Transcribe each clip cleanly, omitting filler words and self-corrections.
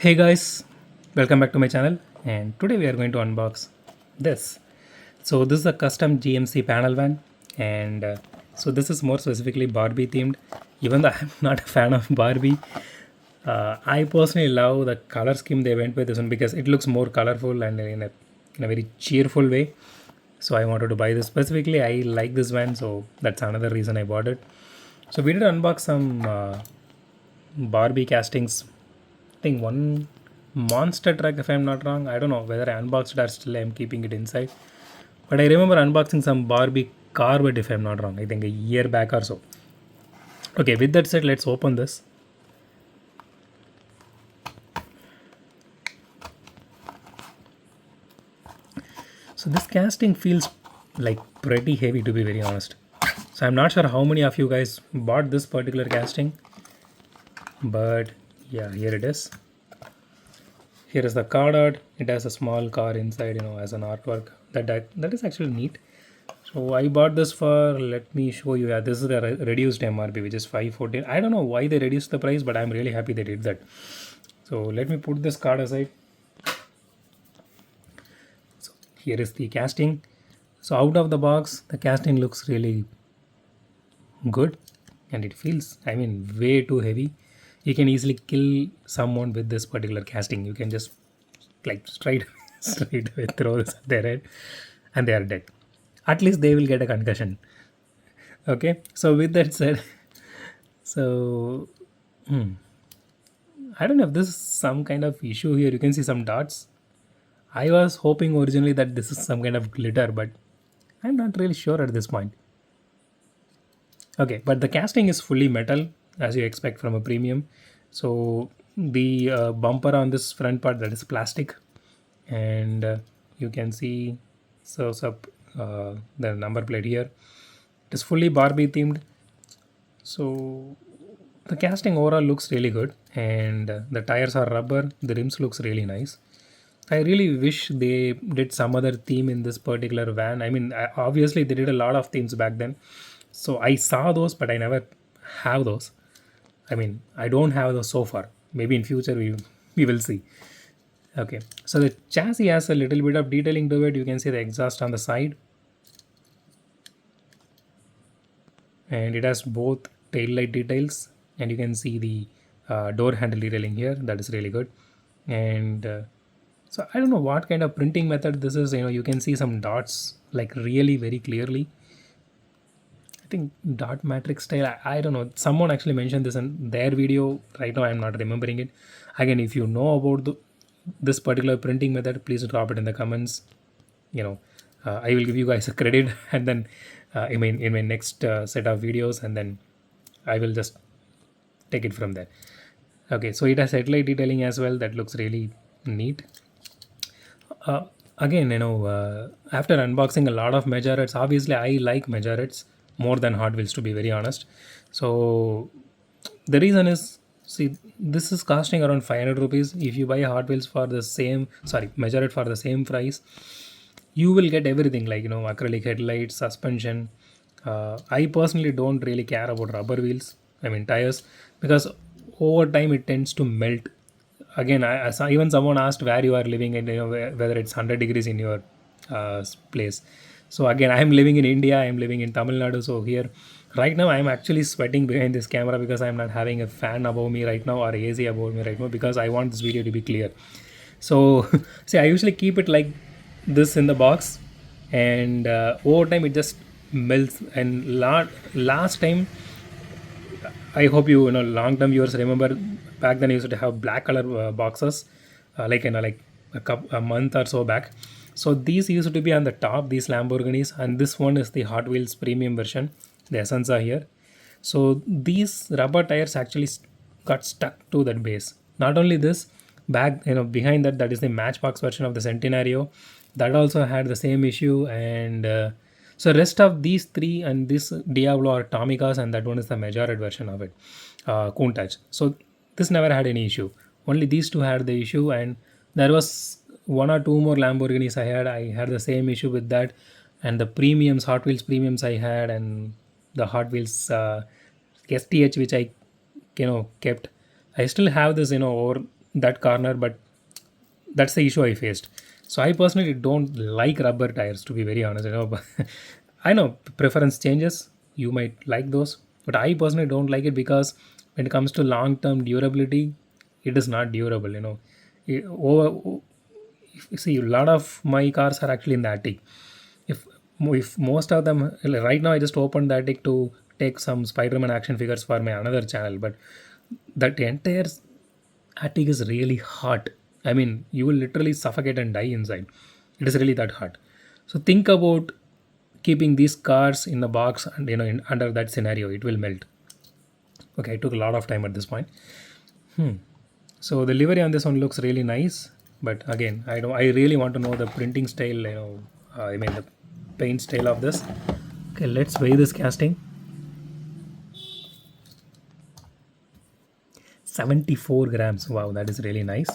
Hey guys, welcome back to my channel, and today we are going to unbox this. So this is a custom GMC panel van, and so this is more specifically Barbie themed. Even though I'm not a fan of Barbie, I personally love the color scheme they went with this one because it looks more colorful and in a very cheerful way. So I wanted to buy this specifically. I like this van, so that's another reason I bought it. So we did unbox some Barbie castings. I think one monster truck, if I'm not wrong. I don't know whether I unboxed it or still I'm keeping it inside. But I remember unboxing some Barbie car, but if I'm not wrong, I think a year back or so. Okay, with that said, let's open this. So this casting feels like pretty heavy, to be very honest. So I'm not sure how many of you guys bought this particular casting, but yeah, here it is. Here is the card art. It has a small car inside, as an artwork. That is actually neat. So I bought this for, let me show you. Yeah, this is the reduced MRP, which is 514. I don't know why they reduced the price, but I'm really happy they did that. So let me put this card aside. So here is the casting. So out of the box, the casting looks really good, and it feels, I mean, way too heavy. You can easily kill someone with this particular casting. You can just like straight away throw this at their head, and they are dead. At least they will get a concussion. Okay, so with that said, so I don't know if this is some kind of issue here. You can see some dots. I was hoping originally that this is some kind of glitter, but I'm not really sure at this point. Okay, but the casting is fully metal as you expect from a premium. So the bumper on this front part, that is plastic, and you can see serves up the number plate here. It is fully Barbie themed. So the casting overall looks really good, and the tires are rubber. The rims looks really nice. I really wish they did some other theme in this particular van. I mean, obviously they did a lot of themes back then, so I saw those, but I never have those. I mean, I don't have those so far. Maybe in future we will see. Okay, so the chassis has a little bit of detailing to it. You can see the exhaust on the side, and it has both tail light details, and you can see the door handle detailing here. That is really good. And so I don't know what kind of printing method this is. You can see some dots like really very clearly. I think dot matrix style. I don't know. Someone actually mentioned this in their video. Right now, I'm not remembering it. Again, if you know about this particular printing method, please drop it in the comments. You know, I will give you guys a credit, and then in my next set of videos, and then I will just take it from there. Okay, so it has headlight detailing as well. That looks really neat. uh, Again, after unboxing a lot of majorettes, obviously I like majorettes more than Hot Wheels, to be very honest. So the reason is, see, this is costing around 500 rupees. If you buy a Hot Wheels for the same, sorry, majorette for the same price, you will get everything like, acrylic headlights, suspension. I personally don't really care about rubber wheels, I mean tires, because over time it tends to melt. Again, I saw even someone asked where you are living, and whether it's 100 degrees in your place. So again, I am living in India, I am living in Tamil Nadu. So here right now I am actually sweating behind this camera because I am not having a fan above me right now or AC above me right now, because I want this video to be clear. So see, I usually keep it like this in the box, and over time it just melts. And last time, I hope long term viewers remember, back then I used to have black color boxes, like like a month or so back. So these used to be on the top, these Lamborghinis, and this one is the Hot Wheels premium version. The Essence are here. So these rubber tires actually got stuck to that base. Not only this, back behind that, that is the Matchbox version of the Centenario. That also had the same issue, and so rest of these three and this Diablo are Tomicas, and that one is the majorette version of it, Countach. So this never had any issue. Only these two had the issue, and there was one or two more Lamborghinis I had. I had the same issue with that, and the premiums, Hot Wheels premiums I had, and the Hot Wheels STH which I kept. I still have this over that corner, but that's the issue I faced. So I personally don't like rubber tires, to be very honest. But I know preference changes. You might like those, but I personally don't like it because when it comes to long-term durability, it is not durable. Over, see, a lot of my cars are actually in the attic. If if most of them, like, right now, I just opened the attic to take some Spider-Man action figures for my another channel, but that entire attic is really hot. I mean, you will literally suffocate and die inside. It is really that hot. So think about keeping these cars in the box, and under that scenario, it will melt. Okay, it took a lot of time at this point. So the livery on this one looks really nice, but again, I really want to know the printing style. I mean the paint style of this. Okay, let's weigh this casting. 74 grams. Wow, that is really nice.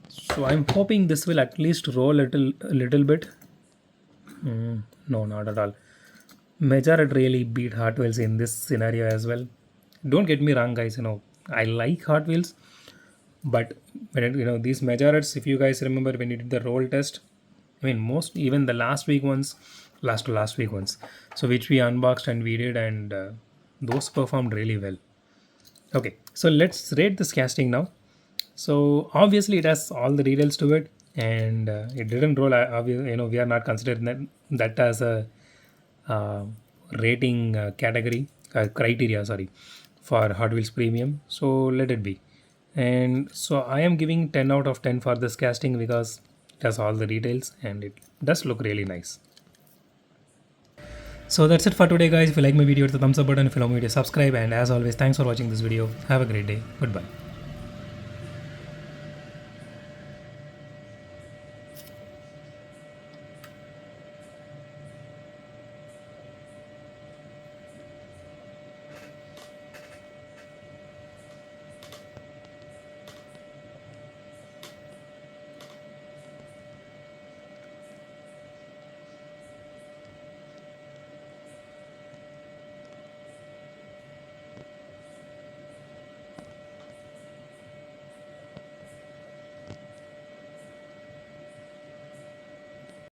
So I'm hoping this will at least roll a little bit. No, not at all. Majority really beat Hot Wheels in this scenario as well. Don't get me wrong, guys. I like Hot Wheels, but when these majorities, if you guys remember when you did the roll test, I mean most even the last week ones, last to last week ones, so which we unboxed and we did, and those performed really well. Okay, so let's rate this casting now. So obviously it has all the details to it, and it didn't roll. We are not considering that as a uh, rating category criteria. Sorry, for Hot Wheels Premium. So let it be. And so I am giving 10 out of 10 for this casting because it has all the details and it does look really nice. So that's it for today, guys. If you like my video, hit the thumbs up button. If you love my video, subscribe. And as always, thanks for watching this video. Have a great day. Goodbye.